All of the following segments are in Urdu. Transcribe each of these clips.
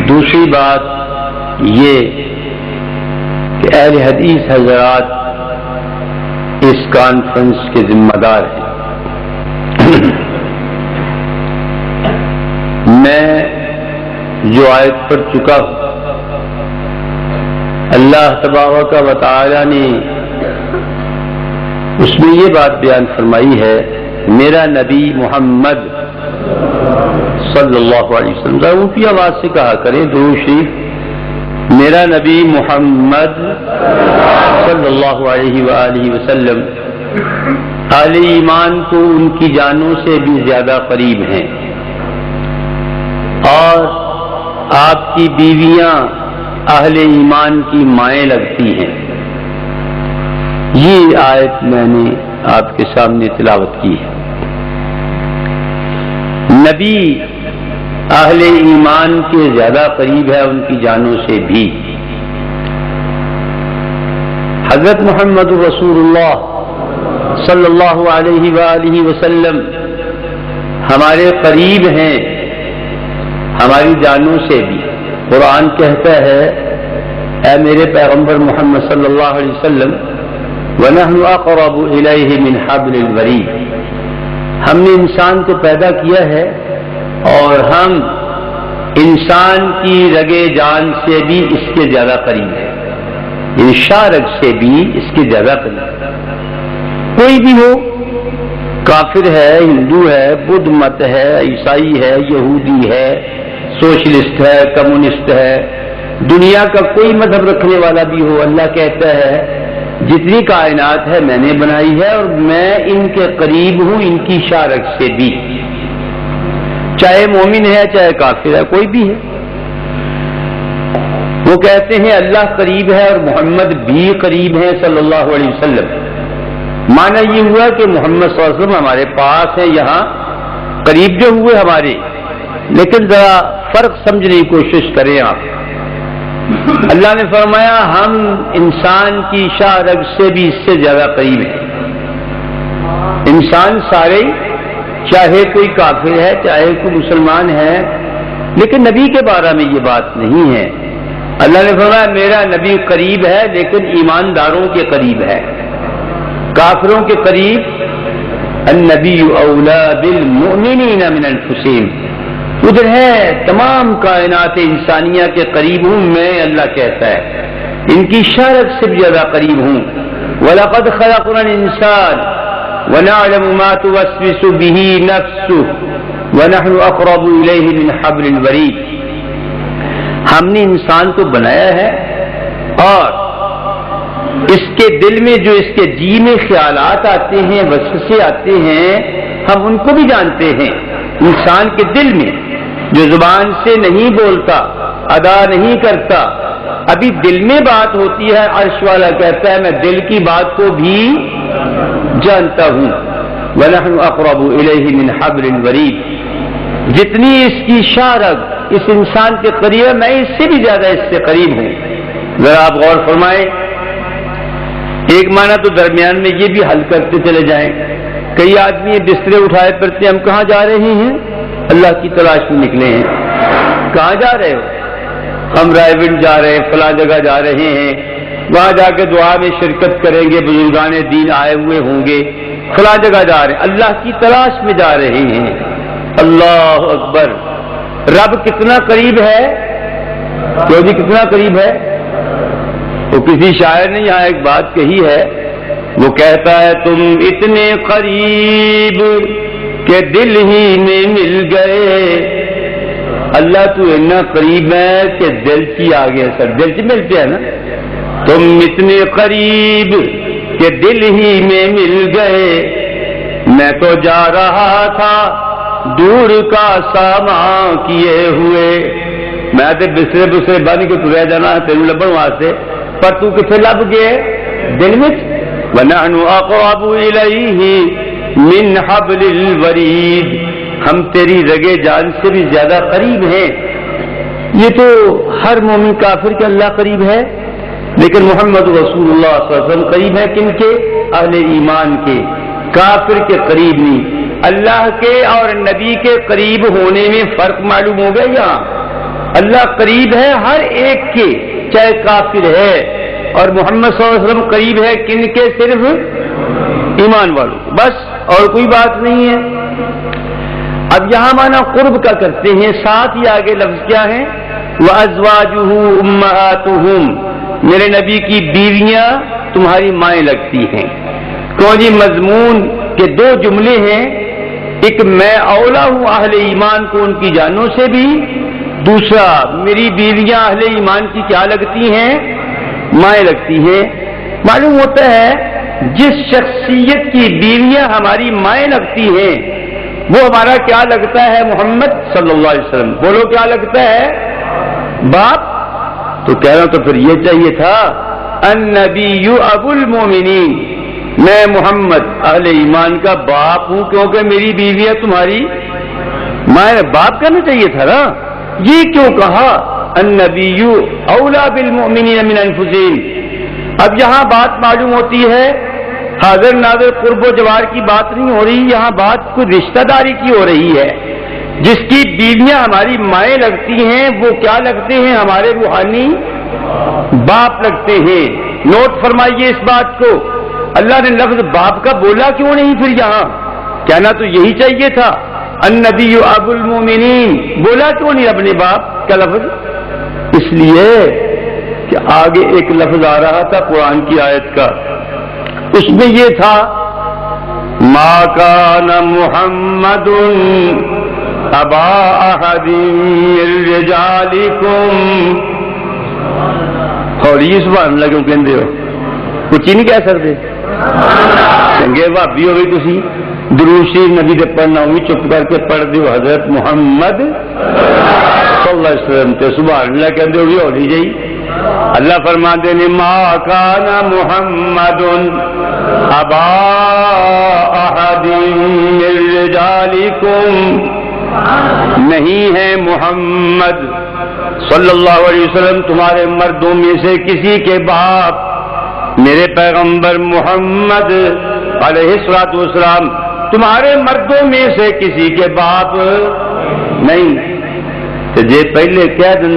دوسری بات یہ کہ اہل حدیث حضرات اس کانفرنس کے ذمہ دار ہیں. میں جو آیت پڑھ چکا ہوں، اللہ تبارک و تعالی نے اس میں یہ بات بیان فرمائی ہے، میرا نبی محمد صلی اللہ علیہ وسلم. ذرا اونچی آواز سے کہا کریں درود شریف. میرا نبی محمد صلی اللہ علیہ وآلہ وسلم اہل ایمان کو ان کی جانوں سے بھی زیادہ قریب ہیں، اور آپ کی بیویاں اہل ایمان کی مائیں لگتی ہیں. یہ آیت میں نے آپ کے سامنے تلاوت کی ہے. نبی اہل ایمان کے زیادہ قریب ہے ان کی جانوں سے بھی. حضرت محمد رسول اللہ صلی اللہ علیہ وآلہ وسلم ہمارے قریب ہیں ہماری جانوں سے بھی. قرآن کہتا ہے اے میرے پیغمبر محمد صلی اللہ علیہ وسلم وَنَحْنُ أَقْرَبُ إِلَيْهِ مِنْ حَبْلِ الْوَرِيدِ. ہم نے انسان کو پیدا کیا ہے اور ہم انسان کی رگے جان سے بھی اس کے زیادہ قریب ہے، ان شارگ سے بھی اس کے زیادہ قریب. کوئی بھی ہو، کافر ہے، ہندو ہے، بدھ مت ہے، عیسائی ہے، یہودی ہے، سوشلسٹ ہے، کمیونسٹ ہے، دنیا کا کوئی مذہب رکھنے والا بھی ہو، اللہ کہتا ہے جتنی کائنات ہے میں نے بنائی ہے اور میں ان کے قریب ہوں ان کی شارک سے بھی. چاہے مومن ہے چاہے کافر ہے، کوئی بھی ہے. وہ کہتے ہیں اللہ قریب ہے اور محمد بھی قریب ہے صلی اللہ علیہ وسلم. معنی یہ ہوا کہ محمد صلی اللہ علیہ وسلم ہمارے پاس ہیں، یہاں قریب جو ہوئے ہمارے. لیکن ذرا فرق سمجھنے کی کوشش کریں آپ. اللہ نے فرمایا ہم انسان کی شاہ رگ سے بھی اس سے زیادہ قریب ہیں. انسان سارے، چاہے کوئی کافر ہے چاہے کوئی مسلمان ہے، لیکن نبی کے بارے میں یہ بات نہیں ہے. اللہ نے فرمایا میرا نبی قریب ہے لیکن ایمانداروں کے قریب ہے. کافروں کے قریب النبی اولا بالمؤمنین من انفسہم. ادھر ہے تمام کائنات انسانیہ کے قریب ہوں میں، اللہ کہتا ہے ان کی شارک سے بھی زیادہ قریب ہوں. وَلَقَدْ خَلَقْنَا الْإِنسَانَ وَنَعْلَمُ مَا تُوَسْوِسُ بِهِ نَفْسُهُ وَنَحْنُ أَقْرَبُ إِلَيْهِ مِنْ حَبْلِ الْوَرِيدِ. ہم نے انسان کو بنایا ہے اور اس کے دل میں جو اس کے جی میں خیالات آتے ہیں، وسوسے آتے ہیں، ہم ان کو بھی جانتے ہیں. انسان کے دل میں جو زبان سے نہیں بولتا، ادا نہیں کرتا، ابھی دل میں بات ہوتی ہے. عرش والا کہتا ہے میں دل کی بات کو بھی جانتا ہوں. وَنَحْنُ أَقْرَبُ إِلَيْهِ مِنْ حَبْلِ الْوَرِيدِ. جتنی اس کی شارگ اس انسان کے قریب ہے میں اس سے بھی زیادہ اس سے قریب ہوں. ذرا آپ غور فرمائیں. ایک معنی تو درمیان میں یہ بھی حل کرتے چلے جائیں. کئی آدمی بسترے اٹھائے پڑتے ہیں ہم کہاں جا رہے ہیں؟ اللہ کی تلاش میں نکلے ہیں. کہاں جا رہے ہو؟ ہم رائے ونڈ جا رہے ہیں، فلاں جگہ جا رہے ہیں، وہاں جا کے دعا میں شرکت کریں گے، بزرگان دین آئے ہوئے ہوں گے، فلاں جگہ جا رہے ہیں، اللہ کی تلاش میں جا رہے ہیں. اللہ اکبر. رب کتنا قریب ہے؟ جو جی کتنا قریب ہے؟ تو کسی شاعر نے یہاں ایک بات کہی ہے، وہ کہتا ہے تم اتنے قریب کہ دل ہی میں مل گئے. اللہ تو اتنا قریب ہے کہ دل کی آگے سر دل سے ملتے ہیں نا. تم اتنے قریب کہ دل ہی میں مل گئے. میں تو جا رہا تھا دور کا سامان کیے ہوئے. میں تو بسرے بن کے تو رہ جانا تیرو لبن واسطے، پر تو کتنے لب گئے؟ دل میں. وَنَحْنُ أَقْرَبُ إِلَيْهِ مِنْ حَبْلِ الْوَرِيدِ. ہم تیری رگے جان سے بھی زیادہ قریب ہیں. یہ تو ہر مومن کافر کے اللہ قریب ہے، لیکن محمد رسول اللہ صلی اللہ علیہ وسلم قریب ہے کن کے؟ اہل ایمان کے. کافر کے قریب نہیں. اللہ کے اور نبی کے قریب ہونے میں فرق معلوم ہو گیا. یہاں اللہ قریب ہے ہر ایک کے، چاہے کافر ہے، اور محمد صلی اللہ علیہ وسلم قریب ہے کن کے؟ صرف ایمان والوں، بس اور کوئی بات نہیں ہے۔ اب یہاں مانا قرب کا کرتے ہیں، ساتھ ہی آگے لفظ کیا ہے؟ وَأَزْوَاجُهُ أُمَّهَاتُهُمْ، میرے نبی کی بیویاں تمہاری مائیں لگتی ہیں۔ کیوں جی؟ مضمون کے دو جملے ہیں، ایک میں اولا ہوں اہل ایمان کو ان کی جانوں سے بھی، دوسرا میری بیویاں اہل ایمان کی کیا لگتی ہیں؟ مائیں لگتی ہیں۔ معلوم ہوتا ہے جس شخصیت کی بیویاں ہماری مائیں لگتی ہیں وہ ہمارا کیا لگتا ہے؟ محمد صلی اللہ علیہ وسلم۔ بولو کیا لگتا ہے؟ باپ۔ تو کہنا تو پھر یہ چاہیے تھا النبی ابو المومنین، میں محمد اہل ایمان کا باپ ہوں کیونکہ میری بیویاں تمہاری مائیں، باپ کہنا چاہیے تھا نا۔ یہ کیوں کہا النبی اولا بالمؤمنین من انفسہم؟ اب یہاں بات معلوم ہوتی ہے حاضر ناظر قرب و جوار کی بات نہیں ہو رہی، یہاں بات کوئی رشتہ داری کی ہو رہی ہے۔ جس کی بیویاں ہماری مائیں لگتی ہیں وہ کیا لگتے ہیں؟ ہمارے روحانی باپ لگتے ہیں۔ نوٹ فرمائیے اس بات کو، اللہ نے لفظ باپ کا بولا کیوں نہیں پھر یہاں؟ کہنا تو یہی چاہیے تھا النبی ابو المومنین، بولا کیوں نہیں اپنے باپ کا لفظ؟ اس لیے کہ آگے ایک لفظ آ رہا تھا قرآن کی آیت کا، اس میں یہ تھا ما کان محمد ابا احد من رجالکم، اور یہ سبحان اللہ کیوں کہندے ہو؟ کچھ ہی نہیں کہہ سکتے؟ چنگے بھابی ہو گئی تسی، درود شریف نبی دے پڑھنا ہوئی چپ کر کے پڑھ دیو حضرت محمد صلی اللہ علیہ وسلم تے سبحان اللہ کہندے ہوگی ہونی چاہیے۔ اللہ فرماتے ہیں ما کان محمد ابا احد من رجالکم، نہیں ہے محمد صلی اللہ علیہ وسلم تمہارے مردوں میں سے کسی کے باپ، میرے پیغمبر محمد علیہ الصلوۃ والسلام تمہارے مردوں میں سے کسی کے باپ نہیں۔ تو جے پہلے کہہ دیں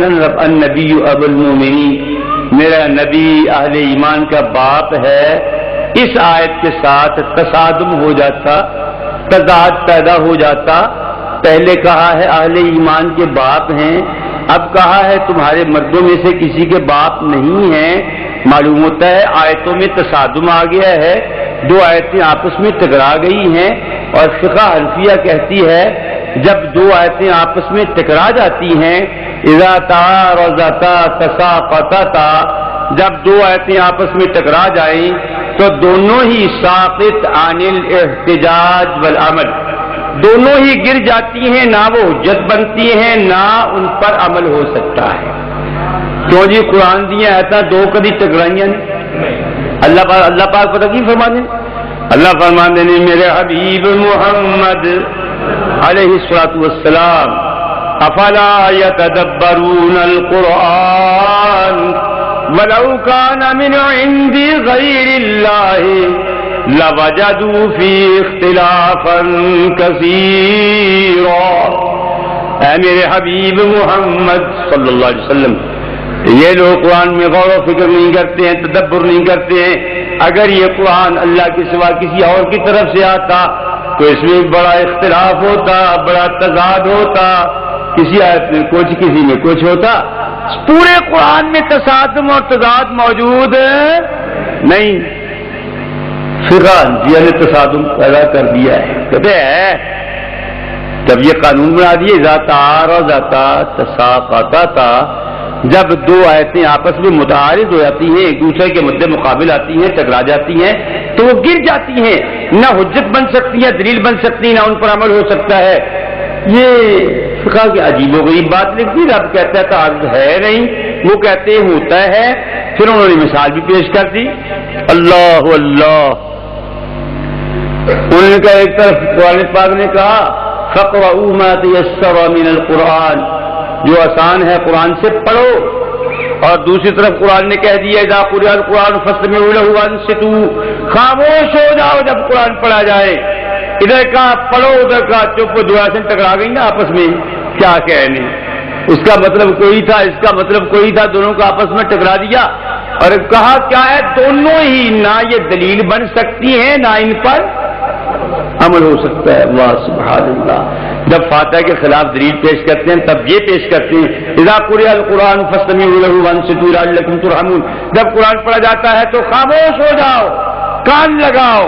النبی ابو المومنین، میرا نبی اہل ایمان کا باپ ہے، اس آیت کے ساتھ تصادم ہو جاتا، تضاد پیدا ہو جاتا۔ پہلے کہا ہے اہل ایمان کے باپ ہیں، اب کہا ہے تمہارے مردوں میں سے کسی کے باپ نہیں ہیں۔ معلوم ہوتا ہے آیتوں میں تصادم آ گیا ہے، دو آیتیں آپس میں ٹکرا گئی ہیں، اور فقہ حنفیہ کہتی ہے جب دو آیتیں آپس میں ٹکرا جاتی ہیں اذا تعارضتا تساقطتا، جب دو آیتیں آپس میں ٹکرا جائیں تو دونوں ہی ساقط عن الاحتجاج والعمل، دونوں ہی گر جاتی ہیں، نہ وہ حجت بنتی ہیں نہ ان پر عمل ہو سکتا ہے۔ کیوں جی؟ قرآن دیا آیتاں دو کبھی ٹکرائیاں نہیں۔ اللہ پاک پتہ کی فرماتے ہیں؟ اللہ فرماتے ہیں میرے حبیب محمد علیہ الصلوۃ والسلام افلا يتدبرون القرآن ولو كان من عند غير الله لوجدوا فيه اختلافا كثيرا۔ اے میرے حبیب محمد صلی اللہ علیہ وسلم، یہ لوگ قرآن میں غور و فکر نہیں کرتے ہیں، تدبر نہیں کرتے ہیں۔ اگر یہ قرآن اللہ کے سوا کسی اور کی طرف سے آتا تو اس میں بڑا اختلاف ہوتا، بڑا تضاد ہوتا، کسی آیت میں کچھ کسی میں کچھ ہوتا۔ پورے قرآن میں تصادم اور تضاد موجود نہیں۔ فقہ حنفیہ نے تصادم پیدا کر دیا ہے، کہتے ہیں جب یہ قانون بنا دیے ذات تعارضتا تساقطتا، جب دو آیتیں آپس میں متعارض ہو جاتی ہیں، ایک دوسرے کے مد مقابل آتی ہیں، ٹکرا جاتی ہیں، تو وہ گر جاتی ہیں، نہ حجت بن سکتی ہیں، دلیل بن سکتی ہیں، نہ ان پر عمل ہو سکتا ہے۔ یہ فقہ کی عجیب و غریب بات لکھتی، رب کہتا ہے تعارض ہے نہیں، وہ کہتے ہیں ہوتا ہے۔ پھر انہوں نے مثال بھی پیش کر دی، اللہ اللہ۔ انہوں نے کہا ایک طرف قرآن پاک نے کہا فَاقْرَؤُوا مَا تَيَسَّرَ مِنَ الْقُرْآنِ، جو آسان ہے قرآن سے پڑھو، اور دوسری طرف قرآن نے کہہ دیا اذا قرئ القرآن فاستمعوا لہ وانصتوا، خاموش ہو جاؤ جب قرآن پڑھا جائے۔ ادھر کہا پڑھو، ادھر کہا چپ، دو آیتیں ٹکرا گئی نا آپس میں، کیا کہنے۔ اس کا مطلب کوئی تھا، اس کا مطلب کوئی تھا، دونوں کو آپس میں ٹکرا دیا اور کہا کیا ہے، دونوں ہی نہ یہ دلیل بن سکتی ہیں نہ ان پر عمل ہو سکتا ہے۔ واہ سبحان اللہ۔ جب فاتحہ کے خلاف دلیل پیش کرتے ہیں تب یہ پیش کرتے ہیں اذا قرئ القرآن فاستمعوا له وانصتوا لعلکم ترحمون، جب قرآن پڑھا جاتا ہے تو خاموش ہو جاؤ، کان لگاؤ۔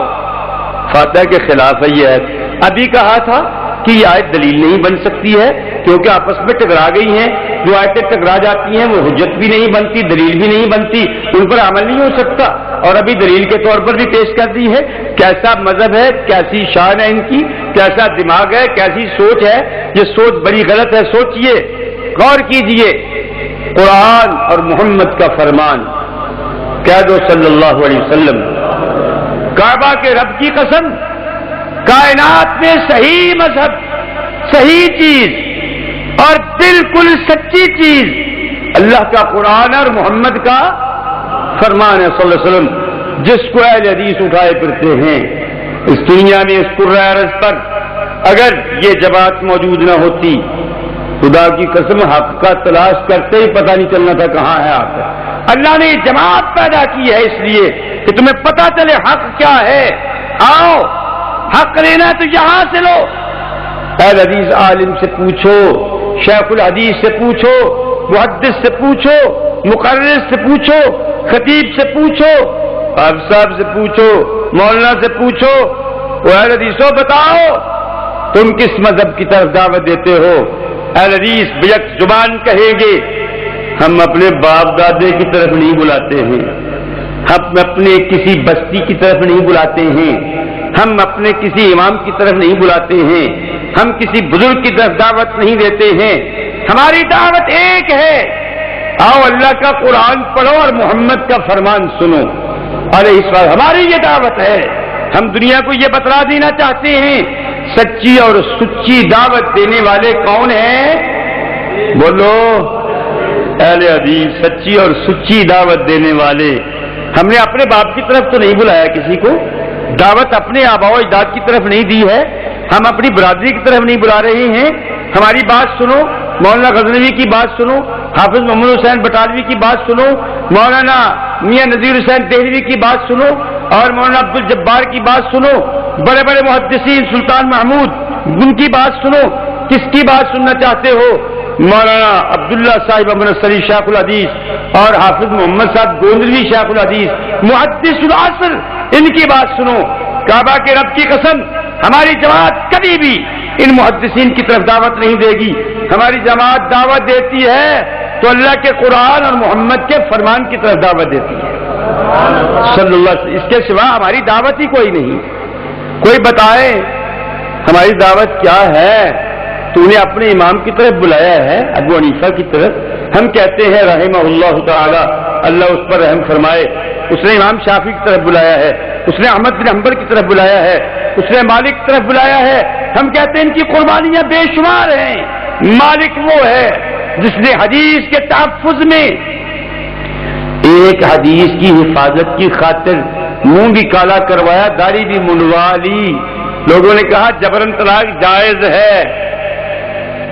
فاتحہ کے خلاف ہے یہ آیت۔ ابھی کہا تھا کہ یہ آیت دلیل نہیں بن سکتی ہے کیونکہ آپس میں ٹکرا گئی ہیں، جو آیتیں ٹکرا جاتی ہیں وہ حجت بھی نہیں بنتی، دلیل بھی نہیں بنتی، ان پر عمل نہیں ہو سکتا، اور ابھی دلیل کے طور پر بھی پیش کر دی ہے۔ کیسا مذہب ہے، کیسی شان ہے ان کی، کیسا دماغ ہے، کیسی سوچ ہے، یہ سوچ بڑی غلط ہے۔ سوچئے، غور کیجئے، قرآن اور محمد کا فرمان کہہ دو صلی اللہ علیہ وسلم، کعبہ کے رب کی قسم، کائنات میں صحیح مذہب، صحیح چیز اور بالکل سچی چیز اللہ کا قرآن اور محمد کا فرمان ہے صلی اللہ علیہ وسلم، جس کو اہل حدیث اٹھائے پھرتے ہیں اس دنیا میں، اس کرۂ ارض پر۔ اگر یہ جماعت موجود نہ ہوتی، خدا کی قسم حق کا تلاش کرتے ہی پتہ نہیں چلنا تھا کہاں ہے حق۔ اللہ نے یہ جماعت پیدا کی ہے اس لیے کہ تمہیں پتہ چلے حق کیا ہے۔ آؤ، حق لینا ہے تو یہاں سے لو۔ اہل حدیث عالم سے پوچھو، شیخ الحدیث سے پوچھو، محدث سے پوچھو، مقرر سے پوچھو، خطیب سے پوچھو، حافظ صاحب سے پوچھو، مولانا سے پوچھو، وہ اہل حدیثوں بتاؤ تم کس مذہب کی طرف دعوت دیتے ہو؟ اہل حدیث بیک زبان کہیں گے ہم اپنے باپ دادے کی طرف نہیں بلاتے ہیں، ہم اپنے کسی بستی کی طرف نہیں بلاتے ہیں، ہم اپنے کسی امام کی طرف نہیں بلاتے ہیں، ہم کسی بزرگ کی طرف دعوت نہیں دیتے ہیں، ہماری دعوت ایک ہے، آؤ اللہ کا قرآن پڑھو اور محمد کا فرمان سنو۔ علیہ السلام ہماری یہ دعوت ہے، ہم دنیا کو یہ بتلا دینا چاہتے ہیں سچی اور سچی دعوت دینے والے کون ہیں؟ بولو، اہل حدیث، سچی اور سچی دعوت دینے والے۔ ہم نے اپنے باپ کی طرف تو نہیں بلایا کسی کو، دعوت اپنے آباء و اجداد کی طرف نہیں دی ہے، ہم اپنی برادری کی طرف نہیں بلا رہے ہیں۔ ہماری بات سنو، مولانا غزنوی کی بات سنو، حافظ محمد حسین بٹالوی کی بات سنو، مولانا میاں نذیر حسین دہلوی کی بات سنو، اور مولانا عبد الجبار کی بات سنو، بڑے بڑے محدثین سلطان محمود ان کی بات سنو۔ کس کی بات سننا چاہتے ہو؟ مولانا عبداللہ صاحب امن السری شیخ الحدیث اور حافظ محمد صاحب گوندلوی شیخ الحدیث محدث العصر، ان کی بات سنو۔ کعبہ کے رب کی قسم ہماری جماعت کبھی بھی ان محدثین کی طرف دعوت نہیں دے گی، ہماری جماعت دعوت دیتی ہے تو اللہ کے قرآن اور محمد کے فرمان کی طرف دعوت دیتی ہے صلی اللہ علیہ وسلم۔ اس کے سوا ہماری دعوت ہی کوئی نہیں۔ کوئی بتائے ہماری دعوت کیا ہے؟ تو انہیں اپنے امام کی طرف بلایا ہے، ابو حنیفہ کی طرف۔ ہم کہتے ہیں رحمہ اللہ تعالی، اللہ اس پر رحم فرمائے، اس نے امام شافعی کی طرف بلایا ہے، اس نے احمد بن حنبل کی طرف بلایا ہے، اس نے مالک کی طرف بلایا ہے۔ ہم کہتے ہیں ان کی قربانیاں بے شمار ہیں۔ مالک وہ ہے جس نے حدیث کے تحفظ میں ایک حدیث کی حفاظت کی خاطر منہ بھی کالا کروایا، داڑھی بھی منڈوا لی، لوگوں نے کہا جبرن طلاق جائز ہے۔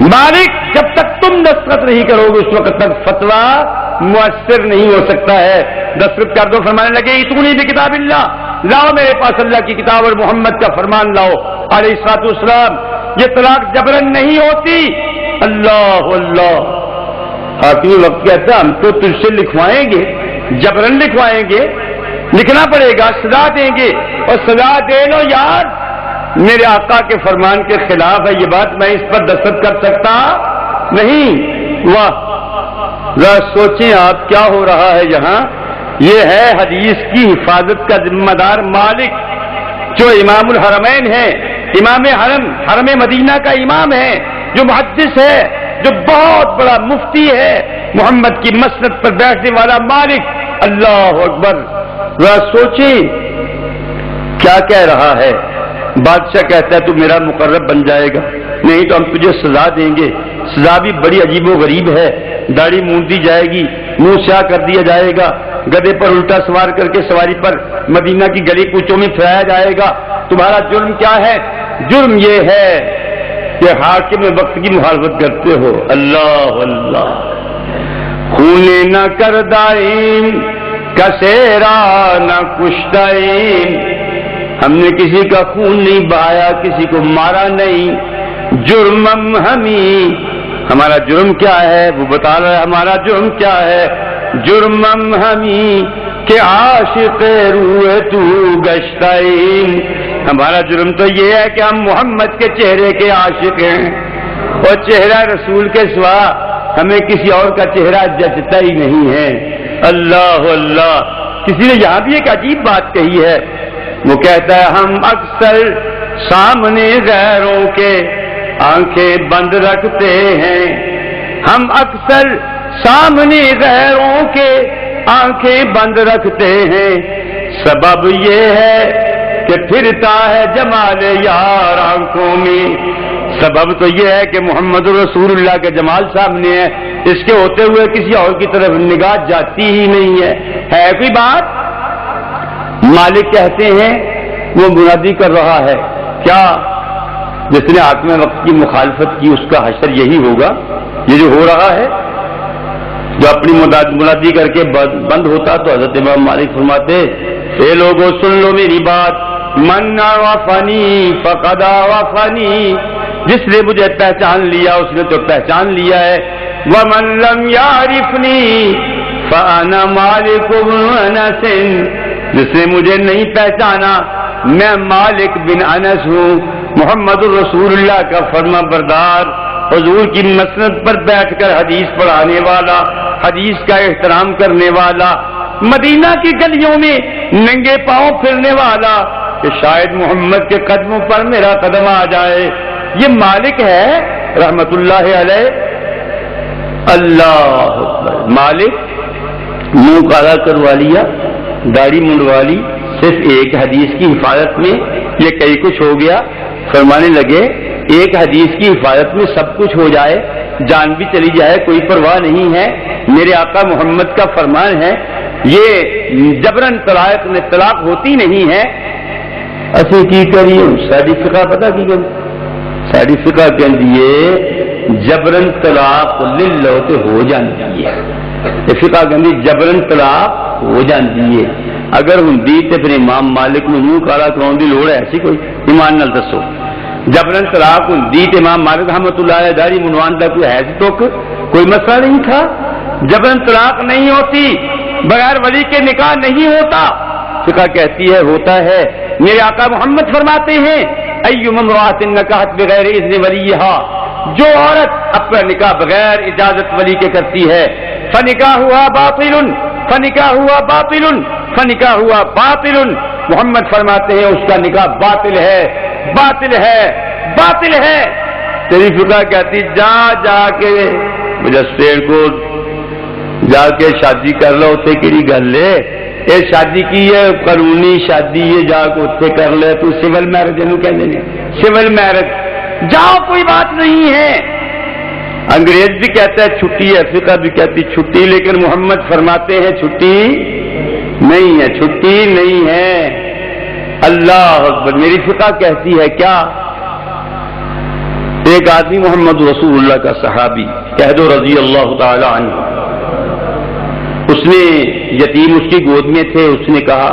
مالک جب تک تم دستخط نہیں کرو گے اس وقت تک فتویٰ مؤثر نہیں ہو سکتا ہے۔ دستخط کر دو، فرمانے لگے اتونی بھی کتاب اللہ، لاؤ میرے پاس اللہ کی کتاب اور محمد کا فرمان لاؤ علیہ الصلوۃ والسلام۔ یہ طلاق جبرن نہیں ہوتی۔ اللہ اللہ، حاکم وقت کہتا ہم تو تجھ سے لکھوائیں گے، جبرن لکھوائیں گے، لکھنا پڑے گا، سزا دیں گے، اور سزا دے لو یار، میرے آقا کے فرمان کے خلاف ہے یہ بات، میں اس پر دستخط کر سکتا نہیں۔ واہ، ذرا سوچیں آپ کیا ہو رہا ہے یہاں۔ یہ ہے حدیث کی حفاظت کا ذمہ دار مالک، جو امام الحرمین ہے، امام حرم مدینہ کا امام ہے، جو محدث ہے، جو بہت بڑا مفتی ہے، محمد کی مسند پر بیٹھنے والا مالک۔ اللہ اکبر، ذرا سوچیں کیا کہہ رہا ہے۔ بادشاہ کہتا ہے تو میرا مقرب بن جائے گا، نہیں تو ہم تجھے سزا دیں گے۔ سزا بھی بڑی عجیب و غریب ہے، داڑھی مونڈ دی جائے گی، منہ سیاہ کر دیا جائے گا، گدھے پر الٹا سوار کر کے سواری پر مدینہ کی گلی کوچوں میں پھرایا جائے گا۔ تمہارا جرم کیا ہے؟ جرم یہ ہے کہ حاکم وقت کی مخالفت کرتے ہو. اللہ اللہ. خون نہ کردائیں کسیرا نہ کشتائیں، ہم نے کسی کا خون نہیں بہایا، کسی کو مارا نہیں. جرمم ہمیں، ہمارا جرم کیا ہے؟ وہ بتا رہا ہے ہمارا جرم کیا ہے. جرمم ہمیں کہ عاشق روح تو گشتائیں، ہمارا جرم تو یہ ہے کہ ہم محمد کے چہرے کے عاشق ہیں، اور چہرہ رسول کے سوا ہمیں کسی اور کا چہرہ جچتا ہی نہیں ہے. اللہ اللہ. کسی نے یہاں بھی ایک عجیب بات کہی ہے، وہ کہتا ہے ہم اکثر سامنے غیروں کے آنکھیں بند رکھتے ہیں، ہم اکثر سامنے غیروں کے آنکھیں بند رکھتے ہیں، سبب یہ ہے کہ پھرتا ہے جمال یار آنکھوں میں. سبب تو یہ ہے کہ محمد رسول اللہ کے جمال سامنے ہے، اس کے ہوتے ہوئے کسی اور کی طرف نگاہ جاتی ہی نہیں ہے. ہے کوئی بات؟ مالک کہتے ہیں وہ منادی کر رہا ہے کیا؟ جس نے حاکم وقت کی مخالفت کی اس کا حشر یہی ہوگا. یہ جو ہو رہا ہے، جو اپنی منادی کر کے بند ہوتا، تو حضرت امام مالک فرماتے اے لوگوں سن لو میری بات، من عرفنی فقد عرفنی، جس نے مجھے پہچان لیا اس نے تو پہچان لیا ہے. ومن لم یعرفنی فانا مالک بن انس، جس نے مجھے نہیں پہچانا میں مالک بن انس ہوں، محمد الرسول اللہ کا فرما بردار، حضور کی مسند پر بیٹھ کر حدیث پڑھانے والا، حدیث کا احترام کرنے والا، مدینہ کی گلیوں میں ننگے پاؤں پھرنے والا، کہ شاید محمد کے قدموں پر میرا قدم آ جائے. یہ مالک ہے رحمت اللہ علیہ. اللہ اکبر. مالک منہ کالا کروا لیا، داڑھی منڈوا لی، صرف ایک حدیث کی حفاظت میں یہ کئی کچھ ہو گیا. فرمانے لگے ایک حدیث کی حفاظت میں سب کچھ ہو جائے، جان بھی چلی جائے، کوئی پرواہ نہیں ہے. میرے آقا محمد کا فرمان ہے یہ جبرن طلاق ہوتی نہیں ہے. اسی کی کریے ساری فقہ پتہ کی گئی، ساری فقہ کہندی ہے جبرن طلاق للہ تے ہو جاندی ہے. فقہ کہندی جبرن طلاق ہو جاندی ہے. اگر ہوندی تے پھر امام مالک نوں منہ کالا کراؤن دی لوڑ ہے ایسی کوئی؟ ایمان نال دسو. جبرن طلاق ہوندی تے امام مالک رحمۃ اللہ علیہ داڑھی منڈوان دا کوئی ہے تو کوئی مسئلہ نہیں تھا. جبرن طلاق نہیں ہوتی، بغیر ولی کے نکاح نہیں ہوتا. فقہ کہتی ہے ہوتا ہے. میرے آقا محمد فرماتے ہیں ایما امرأۃ نکحت بغیر اذن ولیھا، جو عورت اپنا نکاح بغیر اجازت ولی کے کرتی ہے فنکاحھا باطل فنکاحھا باطل فنکاحھا باطل، محمد فرماتے ہیں اس کا نکاح باطل ہے، باطل ہے، باطل ہے. تیری فقہ کہتی جا جا کے مجسٹریٹ کو جا کے شادی کر لو، اتنے کیڑی گل ہے؟ یہ شادی کی ہے قانونی شادی ہے، جا کے اتنے کر لے. تو سول میرج کہتے ہیں، سول میرج جاؤ کوئی بات نہیں ہے. انگریز بھی کہتا ہے چھٹی ہے، فقہ بھی کہتی چھٹی، لیکن محمد فرماتے ہیں چھٹی نہیں ہے، چھٹی نہیں ہے. اللہ اکبر. میری فقہ کہتی ہے کیا؟ ایک آدمی محمد رسول اللہ کا صحابی کہہ دو رضی اللہ تعالی عنہ، اس نے یتیم اس کی گود میں تھے، اس نے کہا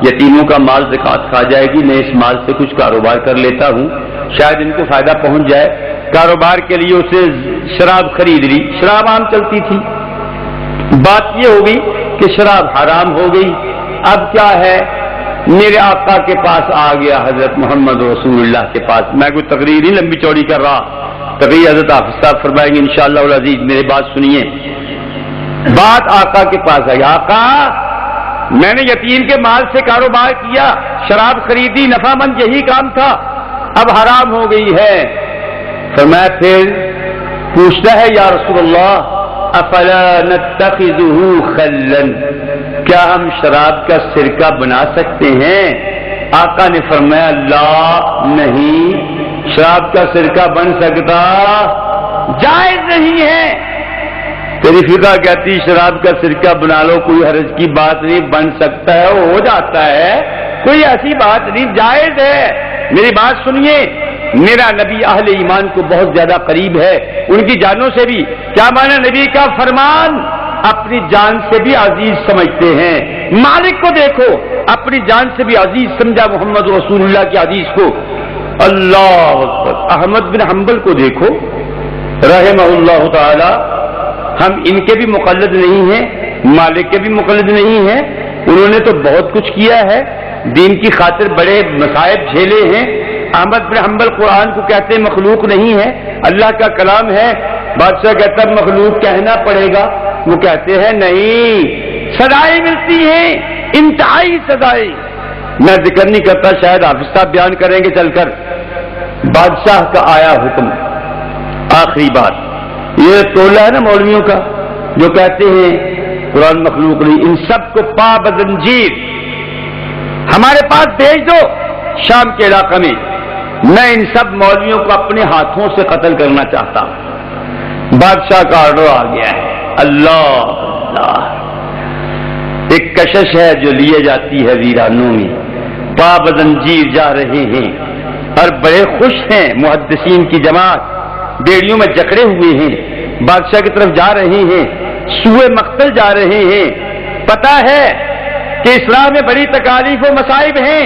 یتیموں کا مال زکات کھا جائے گی، میں اس مال سے کچھ کاروبار کر لیتا ہوں، شاید ان کو فائدہ پہنچ جائے. کاروبار کے لیے اسے شراب خرید لی. شراب عام چلتی تھی. بات یہ ہو گئی کہ شراب حرام ہو گئی. اب کیا ہے؟ میرے آقا کے پاس آ گیا، حضرت محمد رسول اللہ کے پاس. میں کوئی تقریر نہیں لمبی چوڑی کر رہا، تقریر حضرت حافظ صاحب فرمائیں گے انشاءاللہ العزیز. میری بات سنیے. بات آقا کے پاس آئی. آقا میں نے یتیم کے مال سے کاروبار کیا، شراب خریدی، نفع مند یہی کام تھا، اب حرام ہو گئی ہے. فرمایا پھر پوچھتا ہے یا رسول اللہ افلا نتخذہ خلا، کیا ہم شراب کا سرکہ بنا سکتے ہیں؟ آقا نے فرمایا لا نہیں، شراب کا سرکہ بن سکتا جائز نہیں ہے. تیری فقہ کہتی شراب کا سرکہ بنا لو، کوئی حرج کی بات نہیں، بن سکتا ہے، ہو جاتا ہے، کوئی ایسی بات نہیں، جائز ہے. میری بات سنیے. میرا نبی اہل ایمان کو بہت زیادہ قریب ہے، ان کی جانوں سے بھی۔ کیا مانا نبی کا فرمان اپنی جان سے بھی عزیز سمجھتے ہیں۔ مالک کو دیکھو، اپنی جان سے بھی عزیز سمجھا محمد رسول اللہ کی حدیث کو۔ اللہ اکبر۔ احمد بن حنبل کو دیکھو رحمہ اللہ تعالی، ہم ان کے بھی مقلد نہیں ہیں، مالک کے بھی مقلد نہیں ہیں، انہوں نے تو بہت کچھ کیا ہے، دین کی خاطر بڑے مصائب جھیلے ہیں۔ احمد بن حنبل قرآن کو کہتے ہیں مخلوق نہیں ہے، اللہ کا کلام ہے۔ بادشاہ کہتا ہے مخلوق کہنا پڑے گا، وہ کہتے ہیں نہیں، سزائیں ملتی ہیں، انتہائی سزائیں۔ میں ذکر نہیں کرتا، شاید حافظ صاحب بیان کریں گے چل کر۔ بادشاہ کا آیا حکم، آخری بات، یہ ٹولہ ہے نا مولویوں کا جو کہتے ہیں قرآن مخلوق نہیں، ان سب کو پا بزنجیر ہمارے پاس بھیج دو شام کے علاقہ میں، میں ان سب مولویوں کو اپنے ہاتھوں سے قتل کرنا چاہتا ہوں۔ بادشاہ کا آرڈر آ گیا ہے۔ اللہ اللہ، ایک کشش ہے جو لیے جاتی ہے ویرانوں میں، پا بزنجیر جا رہے ہیں اور بڑے خوش ہیں، محدثین کی جماعت بیڑیوں میں جکڑے ہوئے ہیں، بادشاہ کی طرف جا رہے ہیں، سوئے مقتل جا رہے ہیں۔ پتا ہے کہ اسلام میں بڑی تکالیف و مصائب ہیں،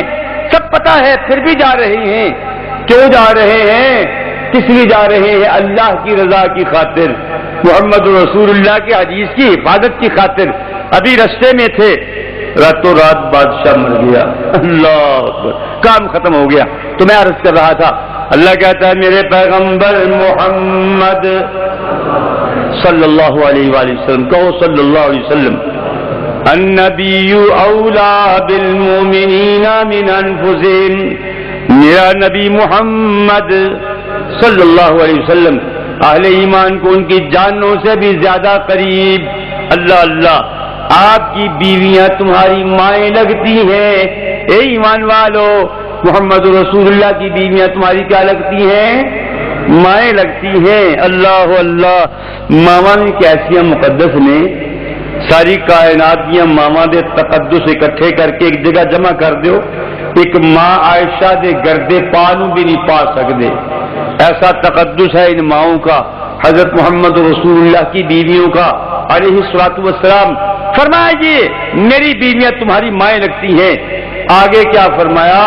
سب پتا ہے، پھر بھی جا رہے ہیں۔ کیوں جا رہے ہیں؟ کس لیے جا رہے ہیں؟ اللہ کی رضا کی خاطر، محمد رسول اللہ کی حدیث کی حفاظت کی خاطر۔ ابھی رستے میں تھے، راتوں رات بادشاہ مر گیا۔ اللہ اکبر، کام ختم ہو گیا۔ تو میں عرض کر رہا تھا، اللہ کہتا ہے میرے پیغمبر محمد صلی اللہ علیہ وآلہ وسلم، کہو صلی اللہ علیہ وسلم، النبی اولا بالمؤمنین من انفسہم، میرا نبی محمد صلی اللہ علیہ وسلم اہل ایمان کو ان کی جانوں سے بھی زیادہ قریب۔ اللہ اللہ، آپ کی بیویاں تمہاری مائیں لگتی ہیں، اے ایمان والو، محمد رسول اللہ کی بیویاں تمہاری کیا لگتی ہیں؟ مائیں لگتی ہیں۔ اللہ اللہ، ماما نے کیسی مقدس نے ساری کائنات دیا ماما دے تقدس اکٹھے کر کے ایک جگہ جمع کر دیو، ایک ماں عائشہ دے گردے پانو بھی نہیں پا سکتے، ایسا تقدس ہے ان ماؤں کا، حضرت محمد رسول اللہ کی بیویوں کا علیہ الصلوۃ والسلام۔ فرمائیے میری بیویاں تمہاری مائیں لگتی ہیں۔ آگے کیا فرمایا؟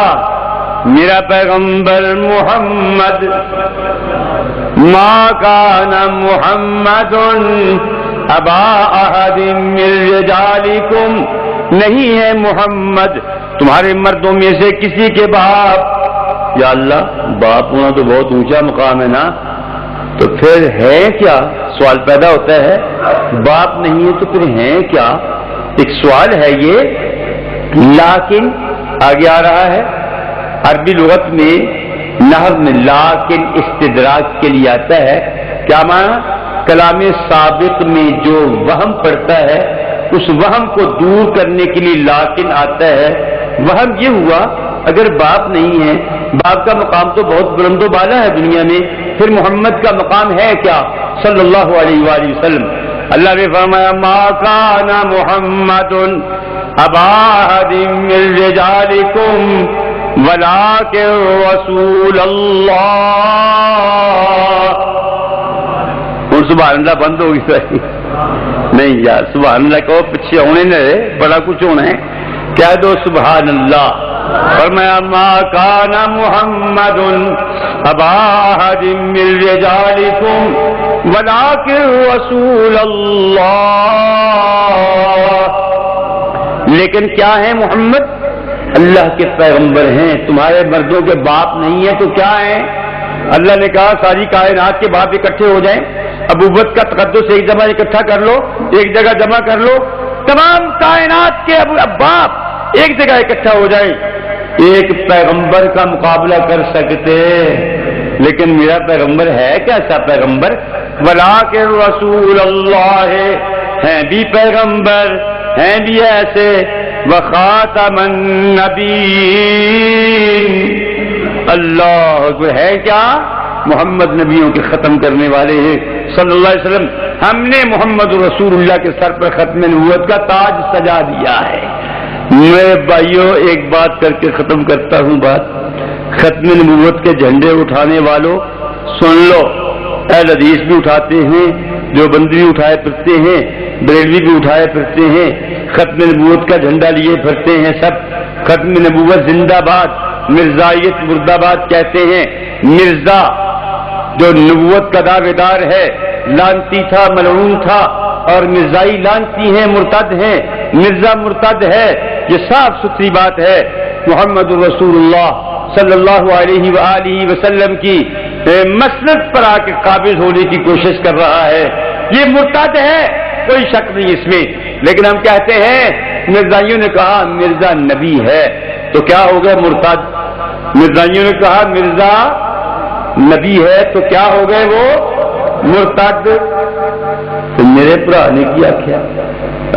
میرا پیغمبر محمد، ما کان محمد ابا احد من رجالکم، نہیں ہے محمد تمہارے مردوں میں سے کسی کے باپ۔ یا اللہ، باپ ہونا تو بہت اونچا مقام ہے نا، تو پھر ہے کیا؟ سوال پیدا ہوتا ہے، باپ نہیں ہے تو پھر ہیں کیا؟ ایک سوال ہے یہ۔ لیکن آگے آ رہا ہے، عربی لغت میں نحو میں لیکن استدراک کے لیے آتا ہے۔ کیا معنی؟ کلام سابق میں جو وہم پڑتا ہے اس وہم کو دور کرنے کے لیے لیکن آتا ہے۔ وہم یہ ہوا اگر باپ نہیں ہے، باپ کا مقام تو بہت بلند و بالا ہے دنیا میں، پھر محمد کا مقام ہے کیا صلی اللہ علیہ وآلہ وسلم؟ اللہ نے فرمایا ما کان محمد ابا احد من رجالکم ولکن رسول اللہ۔ اور سبحان اللہ بند ہوگی ساری نہیں یار، سبحان اللہ کہو، پیچھے ہونے نہ رہے، بڑا کچھ ہونا ہے، کہہ دو سبحان اللہ۔ فرمایا ما کان محمد ابا احد من رجالکم ولکن رسول اللہ، لیکن کیا ہے محمد؟ اللہ کے پیغمبر ہیں، تمہارے مردوں کے باپ نہیں ہیں تو کیا ہیں؟ اللہ نے کہا ساری کائنات کے باپ اکٹھے ہو جائیں، ابوت کا تقدس ایک جگہ اکٹھا کر لو، ایک جگہ جمع کر لو، تمام کائنات کے باپ ایک جگہ اکٹھا ہو جائیں، ایک پیغمبر کا مقابلہ کر سکتے؟ لیکن میرا پیغمبر ہے کیسا پیغمبر؟ ولیکن رسول اللہ، ہیں بھی پیغمبر، ہیں بھی ایسے، وخاتم النبیین، اللہ اکبر، ہے کیا؟ محمد نبیوں کے ختم کرنے والے ہیں صلی اللہ علیہ وسلم۔ ہم نے محمد رسول اللہ کے سر پر ختم نبوت کا تاج سجا دیا ہے۔ میں بھائیوں ایک بات کر کے ختم کرتا ہوں بات، ختم نبوت کے جھنڈے اٹھانے والوں سن لو، اہل حدیث بھی اٹھاتے ہیں، دیوبندی بھی اٹھائے پھرتے ہیں، بریلوی بھی اٹھائے پھرتے ہیں، ختم نبوت کا جھنڈا لیے پھرتے ہیں سب۔ ختم نبوت زندہ باد، مرزائیت مرد آباد کہتے ہیں۔ مرزا جو نبوت کا دعوے دار ہے لانتی تھا، ملعون تھا، اور مرزائی لانتی ہیں، مرتد ہیں۔ مرزا مرتد ہے، یہ صاف ستھری بات ہے۔ محمد رسول اللہ صلی اللہ علیہ وآلہ وسلم کی مسند پر آ کے قابض ہونے کی کوشش کر رہا ہے، یہ مرتد ہے، کوئی شک نہیں اس میں۔ لیکن ہم کہتے ہیں مرزائیوں نے کہا مرزا نبی ہے تو کیا ہو گئے مرتد، مرزائیوں نے کہا مرزا نبی ہے تو کیا ہو گئے وہ مرتد۔ تو میرے برا نے کیا کیا،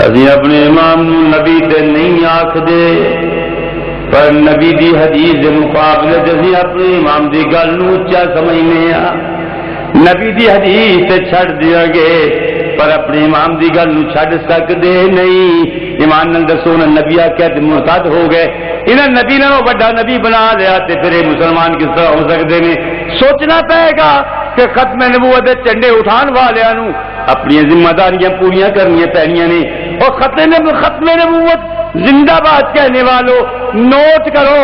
ابھی اپنے امام نبی تے نہیں آکھ دے، پر نبی دی حدیث دے مقابلے جسی اپنے امام دی گل نو اچا سمجھنے ہاں، نبی دی حدیث تے چھڑ دیا گے پر اپنے امام دی گل نو چھڑ سکدے نہیں۔ ایمان نال دسو نا، نبی آکھیا تے مرتد ہو گئے، انہاں نبی نالوں بڑا نبی بنا لیا تے پھر یہ مسلمان کس طرح ہو سکتے ہیں؟ سوچنا پائے گا کہ ختم نبوت دے جھنڈے اٹھان والوں نو اپنی ذمہ داریاں پوریاں کرنی پینیاں نے۔ اور ختم نبوت زندہ باد کہنے والوں نوٹ کرو،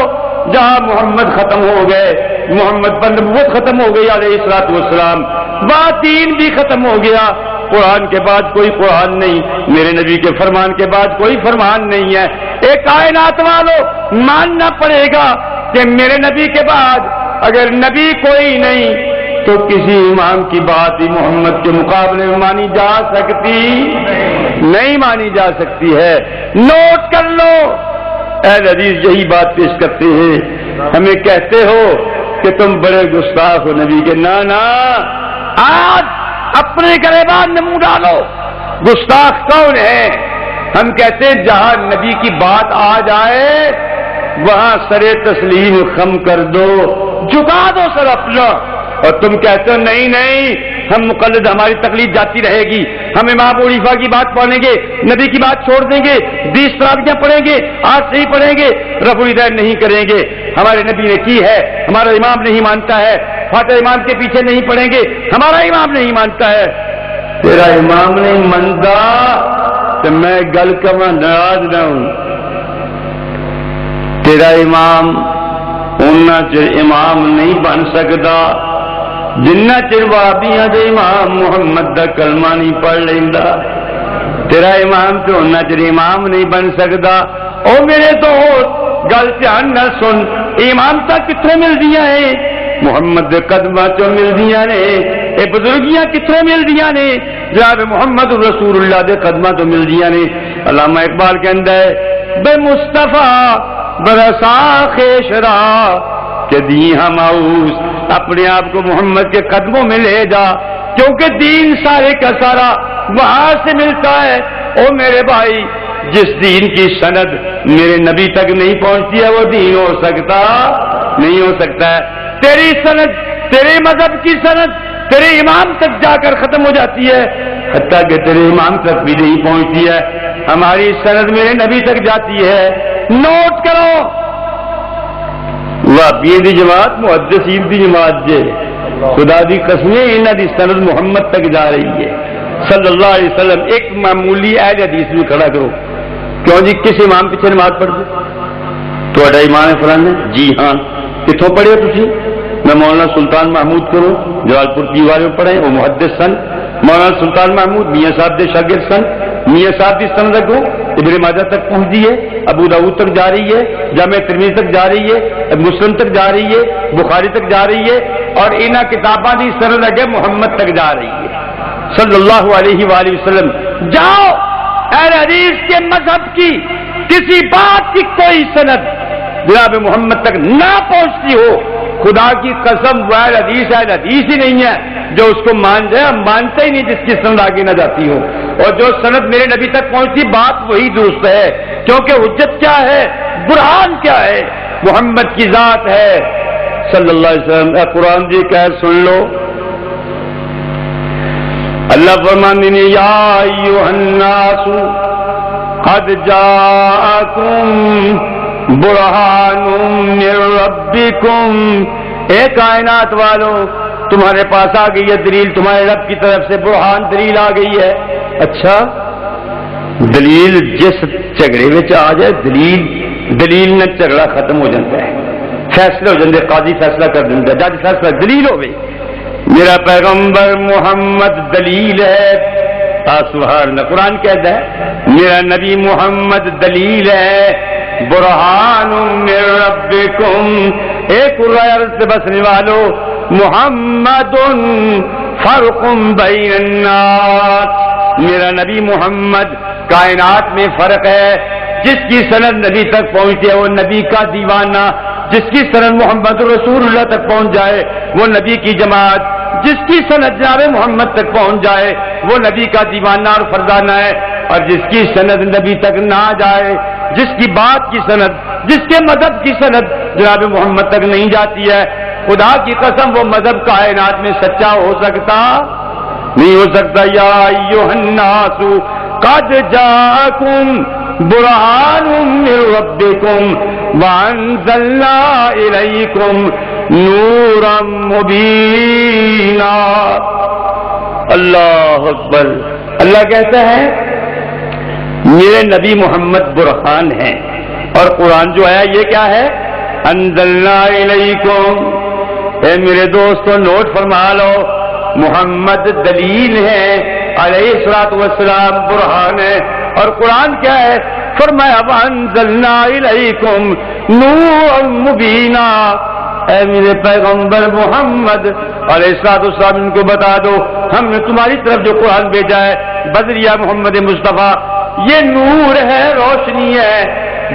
جہاں محمد ختم ہو گئے، محمد پر نبوت ختم ہو گئی علیہ الصلوۃ والسلام، وہاں دین بھی ختم ہو گیا۔ قرآن کے بعد کوئی قرآن نہیں، میرے نبی کے فرمان کے بعد کوئی فرمان نہیں ہے۔ ایک کائنات والوں ماننا پڑے گا کہ میرے نبی کے بعد اگر نبی کوئی نہیں تو کسی امام کی بات ہی محمد کے مقابلے میں مانی جا سکتی نہیں، مانی جا سکتی ہے۔ نوٹ کر لو، اہل حدیث یہی بات پیش کرتے ہیں، ہمیں کہتے ہو کہ تم بڑے گستاخ ہو نبی کے۔ نا آج اپنے گریبان میں منہ ڈالو، گستاخ کون ہے؟ ہم کہتے ہیں جہاں نبی کی بات آ جائے وہاں سر تسلیم خم کر دو، جھکا دو سر اپنا۔ اور تم کہتے ہو نہیں ہم مقلد، ہماری تقلید جاتی رہے گی، ہم امام ابو حنیفہ کی بات پڑھیں گے، نبی کی بات چھوڑ دیں گے، 20 تراویحیں پڑھیں گے، آج سے ہی پڑھیں گے، رفع الیدین نہیں کریں گے، ہمارے نبی نے کی ہے، ہمارا امام نہیں مانتا ہے، فاتح امام کے پیچھے نہیں پڑھیں گے، ہمارا امام نہیں مانتا ہے۔ تیرا امام نہیں مانتا تو میں گل کما ناراض نہ ہوں۔ تیرا امام اُنہ چر امام نہیں بن سکتا جنہ چر وہابیاں دے امام محمد دا کلمہ نہیں پڑھ لیندا۔ تیرا امام تو اُنہ چر امام نہیں بن سکتا۔ او میرے دوست گل دھیان نہ سن، امام تک کتھوں ملدیاں ہیں؟ محمد دے قدماں چوں ملدیاں نے۔ اے بزرگیاں کتھوں ملدیاں نے؟ جناب محمد رسول اللہ دے قدماں تو ملدیاں نے۔ علامہ اقبال کہندا ہے بے مصطفیٰ برسا خیشرا کہ دی ہم اوس، اپنے آپ کو محمد کے قدموں میں لے جا، کیونکہ دین سارے کا سارا وہاں سے ملتا ہے۔ او میرے بھائی، جس دین کی سند میرے نبی تک نہیں پہنچتی ہے وہ دین ہو سکتا نہیں ہو سکتا ہے۔ تیری سند، تیرے مذہب کی سند تیرے امام تک جا کر ختم ہو جاتی ہے، حتیٰ کہ تیرے امام تک بھی نہیں پہنچتی ہے، ہماری سند میرے نبی تک جاتی ہے۔ نوٹ کرو، وہابیوں دی جماعت محدثین دی جماعت جے، خدا دی قسمیں انہاں دی سند محمد تک جا رہی ہے صلی اللہ علیہ وسلم۔ ایک معمولی اہل حدیث بھی کھڑا کرو، کیوں جی کس امام پیچھے نماز پڑھ دو؟ تہاڈا امام فلاں ہے؟ جی ہاں۔ کتوں پڑھے تسی؟ میں مولانا سلطان محمود کروں، جلال پور کی والے پڑھے، وہ محدث سن۔ مولانا سلطان محمود میاں صاحب دے شاگرد سن، میاں صاحب کی سند اگوں ابن ماجہ تک پہنچ ہے، ابو داؤد تک جا رہی ہے، جامع ترمذی تک جا رہی ہے، مسلم تک جا رہی ہے، بخاری تک جا رہی ہے، اور انہاں کتاباں دی سند اگے محمد تک جا رہی ہے صلی اللہ علیہ وآلہ وسلم۔ جاؤ، اہل حدیث کے مذہب کی کسی بات کی کوئی سند جناب محمد تک نہ پہنچتی ہو، خدا کی قسم وہ اہل حدیث ہی نہیں ہے جو اس کو مان جائے، ہم مانتے ہی نہیں جس کی سند آگے نہ جاتی ہو۔ اور جو سند میرے نبی تک پہنچتی بات وہی درست ہے، کیونکہ حجت کیا ہے، برہان کیا ہے، محمد کی ذات ہے صلی اللہ علیہ وسلم۔ اے قرآن جی کہہ سن لو، اللہ فرماتے ہیں یا ایھا الناس قد جاءکم برہان من ربکم، اے کائنات والوں تمہارے پاس آ گئی ہے دلیل، تمہارے رب کی طرف سے برہان دلیل آ گئی ہے۔ اچھا دلیل جس جھگڑے میں آ جائے دلیل نہ جھگڑا ختم ہو جاتا ہے، فیصلے ہو جاتے، قاضی فیصلہ کر دیتا ہے، جج فیصلہ، دلیل ہو گئی۔ میرا پیغمبر محمد دلیل ہے، سبحان اللہ، قرآن کہتا ہے میرا نبی محمد دلیل ہے، برہان من ربکم، ایک عرض سے بسنے والو محمد فرق بین الناس، میرا نبی محمد کائنات میں فرق ہے، جس کی سند نبی تک پہنچے وہ نبی کا دیوانہ، جس کی سند محمد رسول اللہ تک پہنچ جائے وہ نبی کی جماعت، جس کی سند جناب محمد تک پہنچ جائے وہ نبی کا دیوانہ اور فرزانہ ہے، اور جس کی سند نبی تک نہ جائے، جس کی بات کی سند، جس کے مذہب کی سند جناب محمد تک نہیں جاتی ہے، خدا کی قسم وہ مذہب کائنات میں سچا ہو سکتا نہیں ہو سکتا۔ یا ایھا الناس قد جاءکم برہان من ربکم وانزلنا الیکم نورا مبینا۔ اللہ اکبر، اللہ کہتا ہے میرے نبی محمد برہان ہیں، اور قرآن جو ہے یہ کیا ہے؟ انزلنا الیکم، اے میرے دوستو نوٹ فرما لو، محمد دلیل ہے، علیہ الصلوۃ والسلام برہان ہے، اور قرآن کیا ہے؟ فرمایا وانزلنا الیکم نورا مبینا، اے میرے پیغمبر محمد علیہ الصلوۃ والسلام ان کو بتا دو ہم نے تمہاری طرف جو قرآن بھیجا ہے بدریہ محمد مصطفیٰ، یہ نور ہے، روشنی ہے،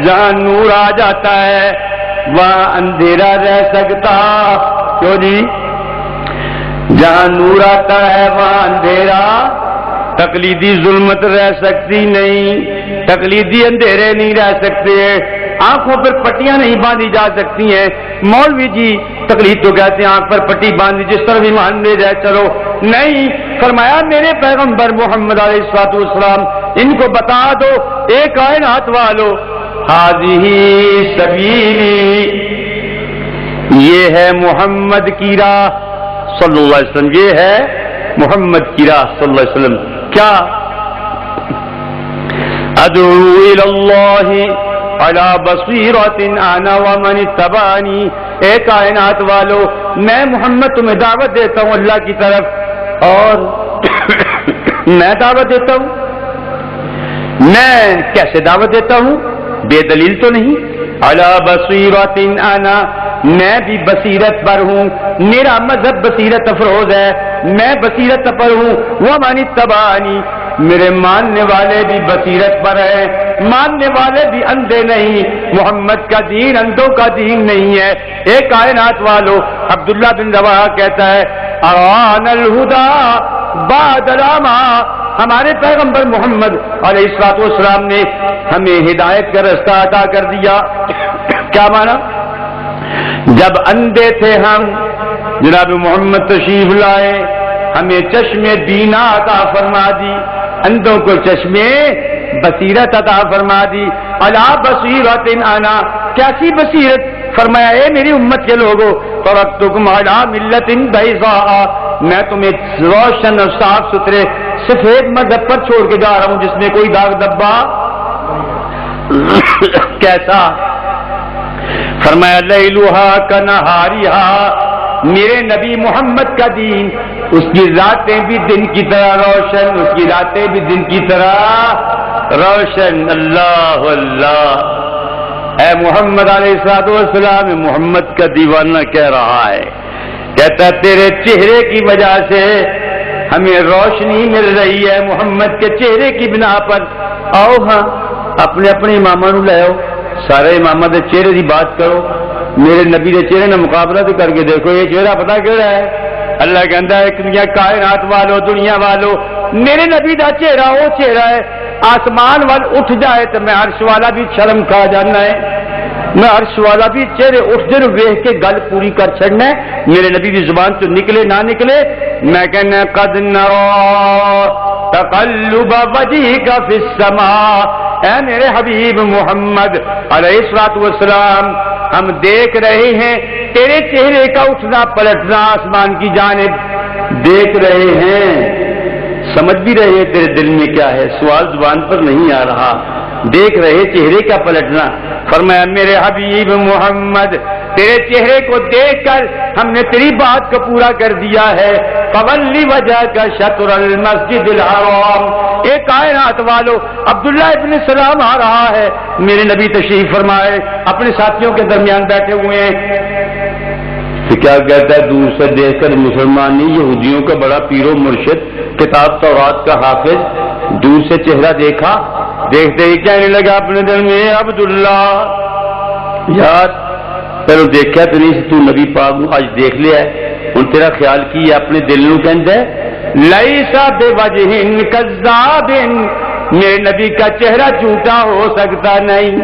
جہاں نور آ جاتا ہے وہاں اندھیرا رہ سکتا، کیوں جی؟ جہاں نور آتا ہے وہاں اندھیرا، تقلیدی ظلمت رہ سکتی نہیں، تقلیدی اندھیرے نہیں رہ سکتے، آنکھوں پر پٹیاں نہیں باندھی جا سکتی ہیں۔ مولوی جی تقلید تو کہتے ہیں آنکھ پر پٹی باندھی جس طرح بھی مان لے جائے چلو، نہیں، فرمایا میرے پیغمبر محمد علیہ الصلوۃ والسلام ان کو بتا دو اے کائنات والو، ھذہ سبیلی، یہ ہے محمد کی راہ صلی اللہ علیہ وسلم، یہ ہے محمد کی راہ صلی اللہ علیہ وسلم، کیا؟ ادعو الی اللہ علی بصیرۃ انا ومن اتبعنی، اے کائنات والو میں محمد تمہیں دعوت دیتا ہوں اللہ کی طرف، اور میں دعوت دیتا ہوں، میں کیسے دعوت دیتا ہوں؟ بے دلیل تو نہیں، علی بصیرۃ انا، میں بھی بصیرت پر ہوں، میرا مذہب بصیرت افروز ہے، میں بصیرت پر ہوں، ومن اتبعنی، میرے ماننے والے بھی بصیرت پر ہیں، ماننے والے بھی اندھے نہیں، محمد کا دین اندھوں کا دین نہیں ہے۔ ایک کائنات والو عبداللہ بن رواحہ کہتا ہے ارانا الہدی بعد العمی، ہمارے پیغمبر محمد علیہ الصلوۃ والسلام نے ہمیں ہدایت کا رستہ عطا کر دیا، کیا مانا؟ جب اندھے تھے ہم جناب محمد تشریف لائے، ہمیں چشمے بینا عطا فرما دی، اندھوں کو چشمے بصیرت عطا فرما دی، علی بصیرۃ انا، کیسی بصیرت؟ فرمایا اے میری امت کے لوگوں ترکتکم علی ملۃ بیضاء، میں تمہیں روشن اور صاف ستھرے سفید مذہب پر چھوڑ کے جا رہا ہوں جس میں کوئی داغ دبا کیسا؟ فرمایا لیلھا کنہاریھا، میرے نبی محمد کا دین اس کی راتیں بھی دن کی طرح روشن، اس کی راتیں بھی دن کی طرح روشن۔ اللہ اللہ، اے محمد علیہ الصلوۃ والسلام، محمد کا دیوانہ کہہ رہا ہے، کہتا تیرے چہرے کی وجہ سے ہمیں روشنی مل رہی ہے، محمد کے چہرے کی بنا پر۔ آؤ ہاں اپنے اپنے اماموں نو لے آؤ، سارے امامہ دے چہرے دی بات کرو، میرے نبی دے چہرے نال مقابلہ تو کر کے دیکھو یہ چہرہ پتہ کیڑا ہے؟ اللہ کہندا ہے دنیا کائنات والو، دنیا والو، میرے نبی دا چہرہ وہ چہرہ ہے آسمان وال اٹھ جائے تو میں عرش والا بھی شرم کھا جانا ہے، میں عرش والا بھی چہرے اٹھتے نو ویکھ کے گل پوری کر چھڑنا ہے، میرے نبی دی زبان تو نکلے نہ نکلے، میں کہنا قد نرا تقلب وجهك فی السماء، اے میرے حبیب محمد علیہ الصلوۃ والسلام، ہم دیکھ رہے ہیں تیرے چہرے کا اٹھنا پلٹنا آسمان کی جانب، دیکھ رہے ہیں، سمجھ بھی رہے ہیں تیرے دل میں کیا ہے، سوال زبان پر نہیں آ رہا، دیکھ رہے چہرے کا پلٹنا۔ فرمایا میرے حبیب محمد تیرے چہرے کو دیکھ کر ہم نے تیری بات کو پورا کر دیا ہے، فولی وجہ کا شطر المسجد الحرام۔ ایک کائنات والو عبداللہ ابن سلام آ رہا ہے، میرے نبی تشریف فرمائے اپنے ساتھیوں کے درمیان بیٹھے ہوئے ہیں، تو کیا کہتا ہے دور سے دیکھ کر مسلمان نہیں، یہودیوں کا بڑا پیر و مرشد، کتاب تورات کا حافظ، دور سے چہرہ دیکھا، دیکھتے ہی کہنے لگا اپنے دل میں عبداللہ یار پہلو دیکھا تو نہیں تو نبی پاک آج دیکھ لیا ہے، ان تیرا خیال کی اپنے دل نو کہندا ہے لیسا بے وجہ کذاب، میرے نبی کا چہرہ جھوٹا ہو سکتا نہیں۔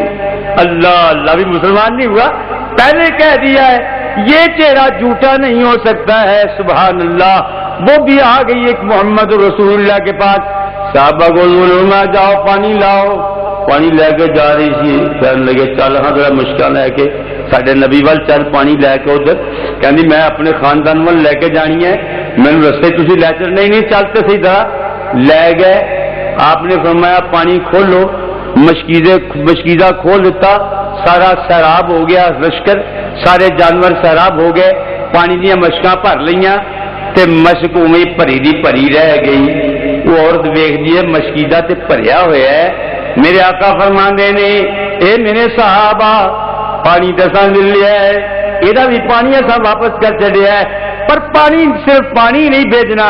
اللہ اللہ بھی مسلمان نہیں ہوا، پہلے کہہ دیا ہے یہ چہرہ جھوٹا نہیں ہو سکتا ہے، سبحان اللہ۔ وہ بھی آ گئی ایک محمد رسول اللہ کے پاس، صحابہ کو بولو جاؤ پانی لاؤ، پانی لے کے جا رہی تھی، کہنے لگے چل ہاں ذرا مشکل لے کے ساڈے نبی وال چل پانی لے کے ادھر، کہندی میں اپنے خاندان وال لے کے جانی ہے، مینوں رستے تسی لے چل، نہیں نہیں چلتے سی ذرا، لے گئے۔ آپ نے فرمایا پانی کھولو، مشکیزہ کھول دیتا، سارا سیراب ہو گیا، لشکر سارے جانور سیراب ہو گئے، پانی دیا مشکاں بھر لیاں تے مشک اوویں بھری دی بھری رہ گئی۔ وہ عورت ویکھ دی مشکیزہ تے بھریا ہوا ہے، میرے آقا فرماندے نے اے میرے صحابہ پانی دساں مل لیا ہے، یہ بھی پانی اساں واپس کر چڑیا ہے، پر پانی صرف پانی نہیں بھیجنا،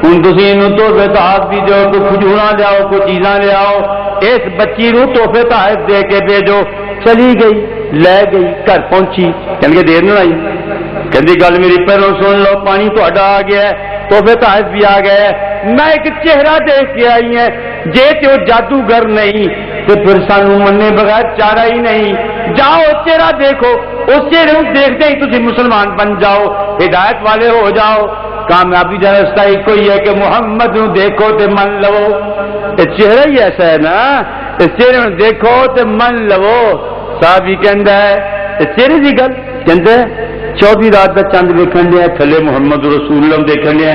ہوں تھی یہ تحفے تحائف بھی دو، کوئی کھجوراں لیاؤ، کوئی چیزاں لیاؤ، اس بچی نو تحفے تحائف دے کے بھیجو۔ چلی گئی، لے گئی، گھر پہنچی، کہ دیر نہ آئی، کہ گل میری پہلو سن لو، پانی تہاڈا آ گیا ہے، تحفے تحائف بھی آ گئے ہے، میں ایک چہرہ دیکھ کے آئی ہے، جے تے جادوگر نہیں تو پھر سانو مننے بغیر چارہ ہی نہیں، جاؤ چہرہ دیکھو، اس چہرے کو دیکھتے ہی تسی مسلمان بن جاؤ، ہدایت والے ہو جاؤ۔ کامیابی کا رستہ ایک ہی ہے کہ محمد نو دیکھو تے من لو، یہ چہرہ ہی ایسا ہے نا، اس چہرے نو دیکھو تے من لو۔ صاحب ہی کہندا ہے اس چہرے دی گل کہندا ہے 14 رات کا چند دیکھن دیا تھلے محمد رسول اللہ دیکھن دیا،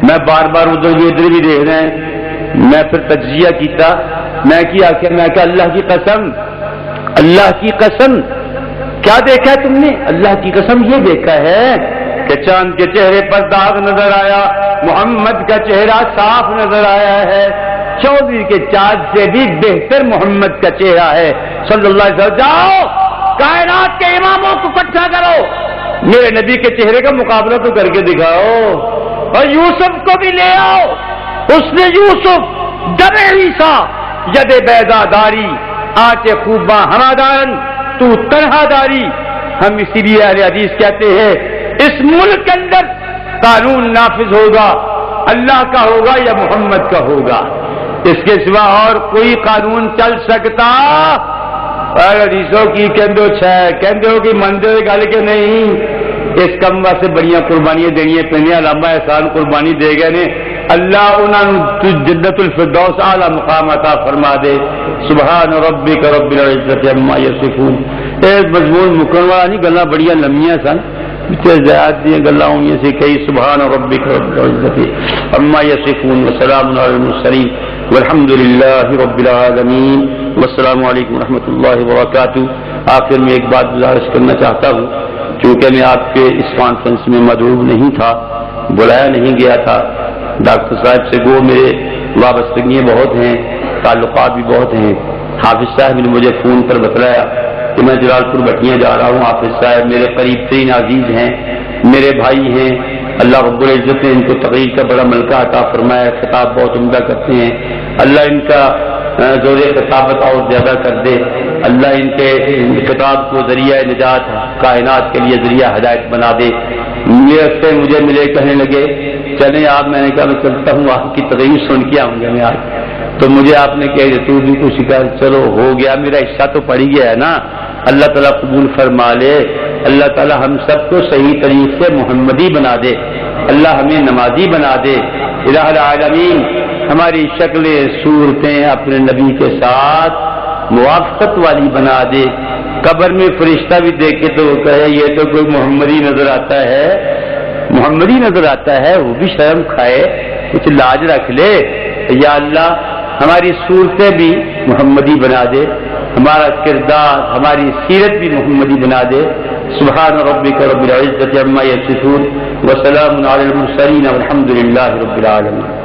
میں بار بار ادھر بھی ادھر بھی دیکھ رہا ہوں، میں پھر تجزیہ کیتا، میں کیا آخیا، میں کہ اللہ کی قسم، اللہ کی قسم کیا دیکھا ہے تم نے؟ اللہ کی قسم یہ دیکھا ہے کہ چاند کے چہرے پر داغ نظر آیا، محمد کا چہرہ صاف نظر آیا ہے، 14 کے چاند سے بھی بہتر محمد کا چہرہ ہے صلی اللہ علیہ وسلم۔ جاؤ کائنات کے اماموں کو اکٹھا کرو، میرے نبی کے چہرے کا مقابلہ تو کر کے دکھاؤ، اور یوسف کو بھی لے آؤ، اس نے یوسف دبے عیسیٰ ید بیضا داری آنچے خوباں ہمادان تو تنہا داری۔ ہم اسی لیے اہل حدیث کہتے ہیں اس ملک کے اندر قانون نافذ ہوگا اللہ کا ہوگا یا محمد کا ہوگا، اس کے سوا اور کوئی قانون چل سکتا؟ حدیثوں کی کہندو کہندو کی مندر گل کے نہیں، اس کم واسطے بڑیاں قربانیاں دینیاں پہنیاں، لمبا احسان قربانی دے گئے نے، اللہ انہوں جنت الفردوس اعلی مقام عطا فرما دے۔ سبحان ربک رب العزت عما یصفون۔ یہ مضمون مکن والا نہیں، گلاں بڑیاں لمیاں سن، زیاد دیا گلاں ہوئی سی کئی۔ سبحان ربک رب العزت عما یصفون وسلام علی المرسلین والحمد للہ رب العالمین والسلام علیکم ورحمۃ اللہ وبرکاتہ۔ آخر میں ایک بات گزارش کرنا چاہتا ہوں، چونکہ میں آپ کے اس کانفرنس میں مدعو نہیں تھا، بلایا نہیں گیا تھا، ڈاکٹر صاحب سے گو میرے وابستگیاں بہت ہیں، تعلقات بھی بہت ہیں۔ حافظ صاحب نے مجھے فون پر بتلایا کہ میں جلال پور بٹیاں جا رہا ہوں، حافظ صاحب میرے قریب ترین عزیز ہیں، میرے بھائی ہیں، اللہ رب العزت نے ان کو تقریر کا بڑا ملکہ عطا فرمایا، خطاب بہت عمدہ کرتے ہیں، اللہ ان کا زور خطابت اور زیادہ کر دے، اللہ ان کے خطاب کو ذریعہ نجات کائنات کے لیے ذریعہ ہدایت بنا دے۔ سے مجھے ملے، کہنے لگے چلیں آپ، میں نے کہا میں چلتا ہوں، آپ کی تقریر سن کے آؤں گا میں آج، تو مجھے آپ نے کہا تو بھی کچھ شکایت، چلو ہو گیا، میرا حصہ تو پڑ گیا ہے نا، اللہ تعالیٰ قبول فرما لے، اللہ تعالیٰ ہم سب کو صحیح طریق سے محمدی بنا دے، اللہ ہمیں نمازی بنا دے، الہ العالمین ہماری شکلیں صورتیں اپنے نبی کے ساتھ موافقت والی بنا دے. قبر میں فرشتہ بھی دیکھے تو وہ کہے یہ تو کوئی محمدی نظر آتا ہے، محمدی نظر آتا ہے، وہ بھی شرم کھائے، کچھ لاج رکھ لے. یا اللہ ہماری صورتیں بھی محمدی بنا دے، ہمارا کردار ہماری سیرت بھی محمدی بنا دے. سبحان ربک رب العزۃ عما یصفون وسلام علی المرسلین والحمد للہ رب العالمین.